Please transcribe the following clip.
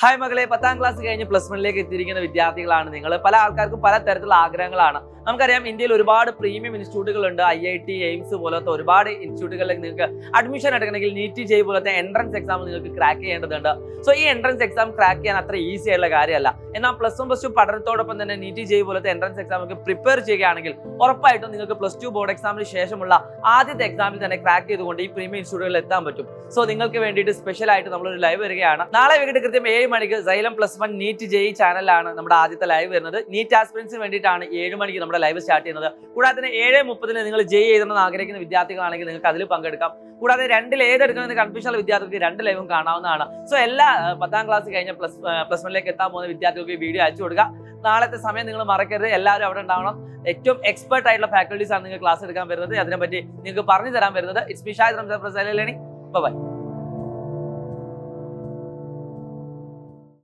Hi മകളെ, 10ാം class കഴിഞ്ഞ് +1ലേക്ക് എത്തിയിരിക്കുന്ന വിദ്യാർത്ഥികളാണ് നിങ്ങൾ. പല ആൾക്കാർക്കും പല തരത്തിലുള്ള ആഗ്രഹങ്ങളാണ്. നമുക്കറിയാം, ഇന്ത്യയിൽ ഒരുപാട് പ്രീമിയം ഇൻസ്റ്റിറ്റ്യൂട്ടുകൾ ഉണ്ട്. IIT, എയിംസ് പോലത്തെ ഒരുപാട് ഇൻസ്റ്റിറ്റ്യൂട്ടുകളിലേക്ക് നിങ്ങൾക്ക് അഡ്മിഷൻ എടുക്കണമെങ്കിൽ നീറ്റ് JEE പോലത്തെ എൻട്രൻസ് എക്സാം നിങ്ങൾക്ക് ക്രാക്ക് ചെയ്യേണ്ടതുണ്ട്. സോ ഈ എൻട്രൻസ് എക്സാം ക്രാക്ക് ചെയ്യാൻ അത്ര ഈസി ആയിട്ടുള്ള കാര്യമല്ല. എന്നാൽ +1 +2 പഠനത്തോടൊപ്പം തന്നെ നീറ്റ് JEE പോലത്തെ എൻട്രൻസ് എക്സാമൊക്കെ പ്രിപ്പയർ ചെയ്യുകയാണെങ്കിൽ ഉറപ്പായിട്ടും നിങ്ങൾക്ക് +2 ബോർഡ് എക്സാമിന് ശേഷമുള്ള ആദ്യത്തെ എക്സാമിൽ തന്നെ ക്രാക്ക് ചെയ്തുകൊണ്ട് ഈ പ്രീമിയം ഇൻസ്റ്റിറ്റ്യൂട്ടുകളിൽ എത്താൻ പറ്റും. സോ നിങ്ങൾക്ക് വേണ്ടിയിട്ട് സ്പെഷ്യൽ ആയിട്ട് നമ്മളൊരു ലൈവ് വരികയാണ്. നാളെ വൈകിട്ട് കൃത്യം 7 മണിക്ക് Xylem +1 നീറ്റ് JEE ചാനലിലാണ് നമ്മുടെ ആദ്യത്തെ ലൈവ് വരുന്നത്. നീറ്റ് ആസ്പിറൻസിന് വേണ്ടിയിട്ടാണ് 7 മണിക്ക് നമ്മുടെ ലൈവ് സ്റ്റാർട്ട് ചെയ്യുന്നത്. കൂടാതെ തന്നെ 7:30 നിങ്ങൾ JEE എഴുതണമെന്ന് ആഗ്രഹിക്കുന്ന വിദ്യാർത്ഥികളാണെങ്കിൽ നിങ്ങൾക്ക് അതിൽ പങ്കെടുക്കാം. കൂടാതെ രണ്ടിൽ ഏതെടുക്കണമെന്ന് കൺഫ്യൂഷനുള്ള വിദ്യാർത്ഥികൾക്ക് 2 ലൈവും കാണാവുന്നതാണ്. സോ എല്ലാ 10ാം ക്ലാസ് കഴിഞ്ഞ +1ലേക്ക് എത്താൻ പോകുന്ന വിദ്യാർത്ഥികൾക്ക് ഈ വീഡിയോ അയച്ചു കൊടുക്കുക. നാളത്തെ സമയം നിങ്ങൾ മറക്കരുത്, എല്ലാവരും അവിടെ ഉണ്ടാവണം. ഏറ്റവും എക്സ്പെർട്ട് ആയിട്ടുള്ള ഫാക്കൽറ്റീസ് ആണ് നിങ്ങൾ ക്ലാസ് എടുക്കാൻ വരുന്നത്. അതിനെപ്പറ്റി നിങ്ങൾക്ക് പറഞ്ഞു തരാൻ വരുന്നത്. It's me Shahid Ramzan from Xylem Learning. By.